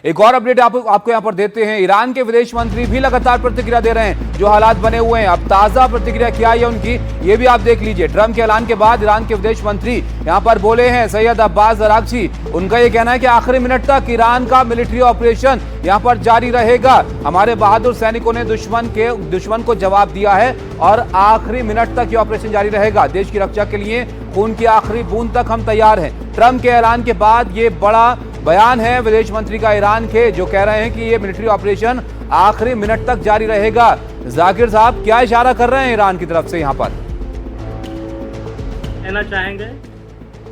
एक और अपडेट आपको यहाँ पर देते हैं। ईरान के विदेश मंत्री भी लगातार प्रतिक्रिया दे रहे हैं, जो हालात बने हुए हैं। अब ताजा प्रतिक्रिया क्या है उनकी, ये भी आप देख लीजिए। ट्रंप के ऐलान के बाद ईरान के विदेश मंत्री यहाँ पर बोले हैं, सैयद अब्बास अरागची। उनका ये कहना है कि आखिरी मिनट तक ईरान का मिलिट्री ऑपरेशन यहाँ पर जारी रहेगा। हमारे बहादुर सैनिकों ने दुश्मन को जवाब दिया है और आखिरी मिनट तक ये ऑपरेशन जारी रहेगा। देश की रक्षा के लिए खून की आखिरी बूंद तक हम तैयार हैं। ट्रंप के ऐलान के बाद ये बड़ा बयान है विदेश मंत्री का ईरान के, जो कह रहे हैं कि ये मिलिट्री ऑपरेशन आखिरी मिनट तक जारी रहेगा। जाकिर साहब, क्या इशारा कर रहे हैं ईरान की तरफ से यहाँ पर? कहना चाहेंगे,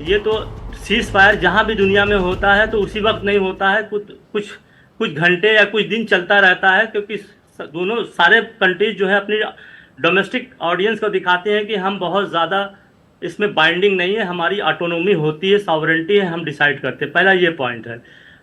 ये तो सीज फायर जहां भी दुनिया में होता है तो उसी वक्त नहीं होता है, कुछ घंटे या कुछ दिन चलता रहता है, क्योंकि दोनों सारे कंट्रीज जो है अपनी डोमेस्टिक ऑडियंस को दिखाते हैं कि हम बहुत ज़्यादा इसमें बाइंडिंग नहीं है, हमारी ऑटोनोमी होती है, सॉवरेंटी है, हम डिसाइड करते हैं। पहला ये पॉइंट है।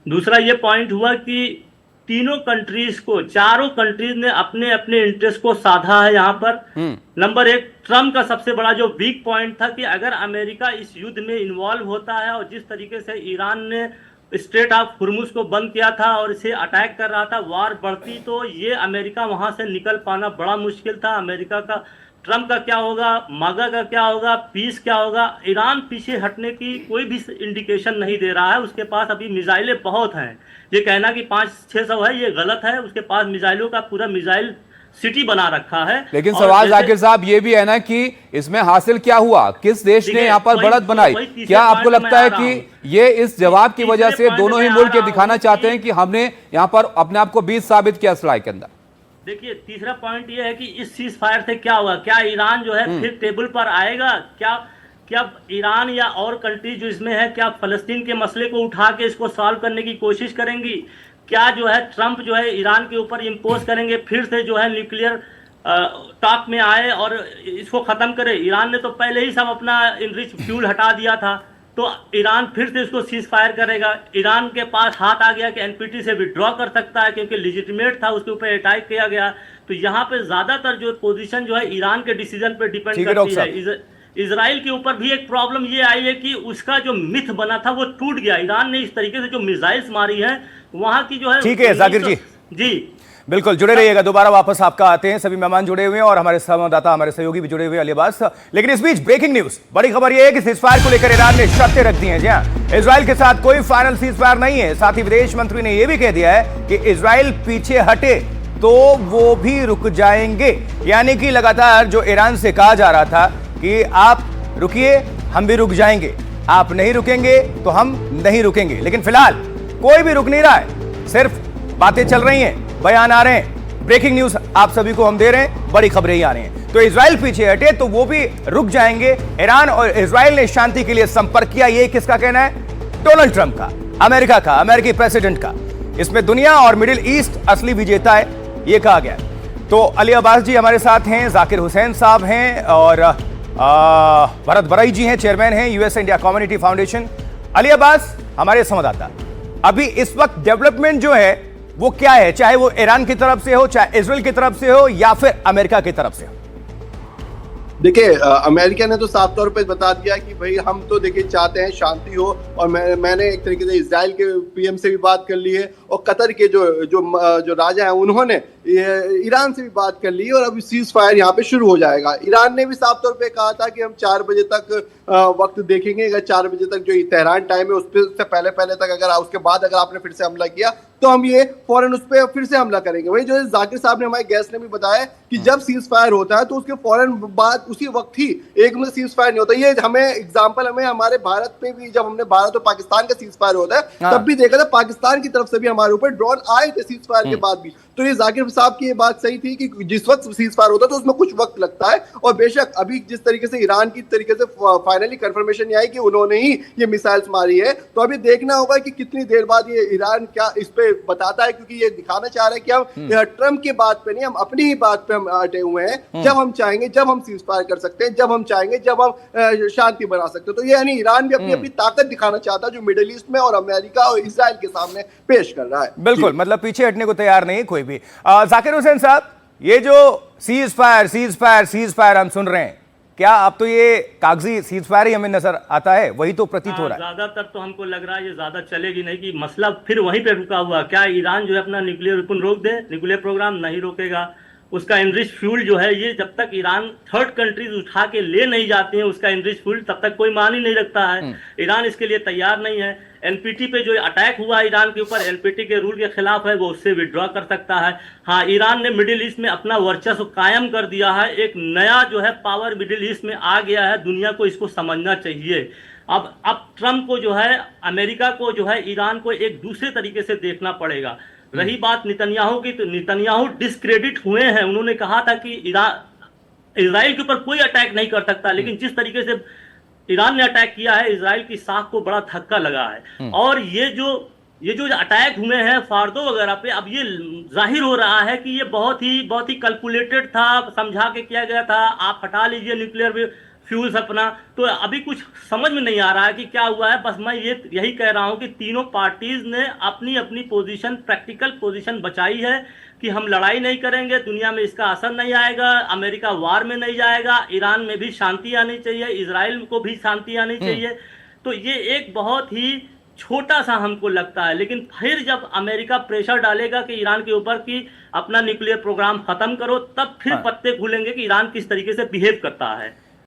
दूसरा ये पॉइंट हुआ कि तीनों कंट्रीज को, चारों कंट्रीज ने अपने अपने इंटरेस्ट को साधा है यहाँ पर। नंबर एक, ट्रम्प का सबसे बड़ा जो वीक पॉइंट था कि अगर अमेरिका इस युद्ध में इन्वॉल्व होता है और जिस तरीके से ईरान ने स्ट्रेट ऑफ हुर्मुज को बंद किया था और इसे अटैक कर रहा था, वार बढ़ती, तो ये अमेरिका वहां से निकल पाना बड़ा मुश्किल था। अमेरिका का, ट्रम्प का क्या होगा, मागा का क्या होगा, पीस क्या होगा। ईरान पीछे हटने की कोई भी इंडिकेशन नहीं दे रहा है। उसके पास अभी मिसाइलें बहुत हैं। ये कहना कि 500-600 है, ये गलत है। उसके पास मिसाइलों का पूरा मिसाइल सिटी बना रखा है। लेकिन सवाल जाकिर साहब ये भी है ना कि इसमें हासिल क्या हुआ, किस देश ने यहाँ पर बढ़त बनाई? क्या आपको लगता है कि ये इस जवाब की वजह से दोनों ही मुल्क ये दिखाना चाहते हैं कि हमने यहाँ पर अपने आप को बीच साबित किया इस लड़ाई के अंदर? देखिए, तीसरा पॉइंट ये है कि इस सीज फायर से क्या होगा, क्या ईरान जो है फिर टेबल पर आएगा? क्या ईरान या और कंट्री जो इसमें है, क्या फलस्तीन के मसले को उठा के इसको सॉल्व करने की कोशिश करेंगी? क्या जो है ट्रंप जो है ईरान के ऊपर इम्पोज करेंगे, फिर से जो है न्यूक्लियर टॉक में आए और इसको खत्म करे? ईरान ने तो पहले ही सब अपना इनरिच फ्यूल हटा दिया था, तो ईरान फिर से इसको सीज फायर करेगा। ईरान के पास हाथ आ गया कि एनपीटी से विड्रॉ कर सकता है, क्योंकि लेजिटिमेट था, उसके ऊपर अटैक किया गया। तो यहाँ पे ज्यादातर जो पोजीशन जो है ईरान के डिसीजन पे डिपेंड करती है। इजराइल के ऊपर भी एक प्रॉब्लम ये आई है कि उसका जो मिथ बना था वो टूट गया। ईरान ने इस तरीके से जो मिसाइल्स मारी हैं वहां की जो है। ठीक है जाकिर जी बिल्कुल जुड़े रहिएगा, दोबारा वापस आपका आते हैं। सभी मेहमान जुड़े हुए हैं और हमारे संवाददाता, हमारे सहयोगी भी जुड़े हुए अली अब्बास। लेकिन इस बीच ब्रेकिंग न्यूज, बड़ी खबर यह है कि सीजफायर को लेकर ईरान ने शर्तें रख दी हैं। जी हां, इजराइल के साथ कोई फाइनल सीजफायर नहीं है। साथ ही विदेश मंत्री ने यह भी कह दिया है कि इजराइल पीछे हटे तो वो भी रुक जाएंगे। यानी कि लगातार जो ईरान से कहा जा रहा था कि आप रुकिए, हम भी रुक जाएंगे, आप नहीं रुकेंगे तो हम नहीं रुकेंगे, लेकिन फिलहाल कोई भी रुक नहीं रहा है, सिर्फ बातें चल रही हैं, बयान आ रहे हैं। ब्रेकिंग न्यूज आप सभी को हम दे रहे हैं, बड़ी खबरें ही आ रही हैं। तो इजराइल पीछे हटे तो वो भी रुक जाएंगे। ईरान और इजराइल ने शांति के लिए संपर्क किया, ये किसका कहना है? डोनाल्ड ट्रंप का, अमेरिका का, अमेरिकी प्रेसिडेंट का। इसमें दुनिया और मिडिल ईस्ट असली विजेता है, ये कहा गया। तो अली अब्बास जी हमारे साथ हैं, जाकिर हुसैन साहब हैं और भरत बराई जी हैं, चेयरमैन हैं US India community foundation. Ali Abbas हमारे संवाददाता, अभी इस वक्त डेवलपमेंट जो है वो क्या है, चाहे वो ईरान की तरफ से हो, चाहे इजराइल की तरफ से हो या फिर अमेरिका की तरफ से हो? देखिए, अमेरिका ने तो साफ तौर पे बता दिया कि भाई हम तो देखिए चाहते हैं शांति हो, और मैंने एक तरीके से इजराइल के पीएम से भी बात कर ली है और कतर के जो राजा हैं उन्होंने ईरान से भी बात कर ली है, और अभी सीज फायर यहाँ पे शुरू हो जाएगा। ईरान ने भी साफ तौर पे कहा था कि हम 4 बजे तक वक्त देखेंगे, अगर 4 बजे तक जो तेहरान टाइम है उससे पहले तक अगर उसके बाद अगर आपने फिर से हमला किया तो हम ये फौरन उस पर फिर से हमला करेंगे। वही जो जाकिर साहब ने, हमारे गेस्ट ने भी बताया कि जब सीज फायर होता है तो उसके फौरन बाद उसी वक्त ही एक में सीज फायर नहीं होता। ये हमें एग्जांपल हमारे भारत में भी, जब हमने भारत और पाकिस्तान का सीज फायर होता है तब भी देखा था, पाकिस्तान की तरफ से भी हमारे ऊपर ड्रोन आए थे सीज फायर के बाद भी। तो ये जाकिर साहब की ये बात सही थी कि जिस वक्त सीज फायर होता है तो उसमें कुछ वक्त लगता है, और बेशक अभी जिस तरीके से ईरान की तरीके से फाइनली कंफर्मेशन आई कि उन्होंने ही ये मिसाइल्स मारी है, तो अभी देखना होगा कि कितनी देर बाद ये ईरान क्या इस पे बताता है, क्योंकि ये दिखाना चाह रहा है कि हम ट्रम्प की बात पे नहीं, हम अपनी ही बात पे हम अटे हुए हैं। जब हम चाहेंगे जब हम सीज फायर कर सकते हैं, जब हम चाहेंगे जब हम शांति बना सकते हैं। तो ये यानी ईरान भी अपनी ताकत दिखाना चाहता है, जो मिडिल ईस्ट में और अमेरिका और इजराइल के सामने पेश कर रहा है। बिल्कुल, मतलब पीछे हटने को तैयार नहीं कोई भी। जाकिर हुसैन साहब, ये जो सीज फायर हम सुन रहे हैं, क्या अब तो ये कागजी सीज फायर ही हमें नजर आता है, वही तो प्रतीत हो रहा है? ज्यादातर तो हमको लग रहा है ये ज्यादा चलेगी नहीं, कि मसला फिर वहीं पे रुका हुआ। क्या ईरान जो है अपना न्यूक्लियर वेपन रोक दे? न्यूक्लियर प्रोग्राम नहीं रोकेगा। उसका एनरिच फ्यूल जो है, ये जब तक ईरान थर्ड कंट्रीज उठा के ले नहीं जाती हैं उसका एनरिच फ्यूल, तब तक कोई मान ही नहीं रखता है। ईरान इसके लिए तैयार नहीं है। एनपीटी पे जो अटैक हुआ ईरान के ऊपर, एनपीटी के रूल के खिलाफ है, वो उससे विड्रॉ कर सकता है। हाँ, ईरान ने मिडिल ईस्ट में अपना वर्चस्व कायम कर दिया है। एक नया जो है पावर मिडिल ईस्ट में आ गया है। दुनिया को इसको समझना चाहिए। अब ट्रम्प को जो है, अमेरिका को जो है, ईरान को एक दूसरे तरीके से देखना पड़ेगा। रही बात नेतन्याहू की, तो नेतन्याहू डिस्क्रेडिट हुए हैं। उन्होंने कहा था कि इजराइल के ऊपर कोई अटैक नहीं कर सकता, लेकिन जिस तरीके से ईरान ने अटैक किया है, इजराइल की साख को बड़ा धक्का लगा है। और ये जो अटैक हुए हैं फार्दो वगैरह पे, अब ये जाहिर हो रहा है कि ये बहुत ही कैलकुलेटेड था, समझा के किया गया था। आप हटा लीजिए न्यूक्लियर फ्यूल्स अपना, तो अभी कुछ समझ में नहीं आ रहा है कि क्या हुआ है। बस मैं यही कह रहा हूं कि तीनों पार्टीज ने अपनी अपनी पोजीशन, प्रैक्टिकल पोजीशन बचाई है कि हम लड़ाई नहीं करेंगे, दुनिया में इसका असर नहीं आएगा, अमेरिका वार में नहीं जाएगा, ईरान में भी शांति आनी चाहिए, इजराइल को भी शांति आनी चाहिए। तो ये एक बहुत ही छोटा सा हमको लगता है, लेकिन फिर जब अमेरिका प्रेशर डालेगा कि ईरान के ऊपर कि अपना न्यूक्लियर प्रोग्राम खत्म करो, तब फिर पत्ते खुलेंगे कि ईरान किस तरीके से बिहेव करता है।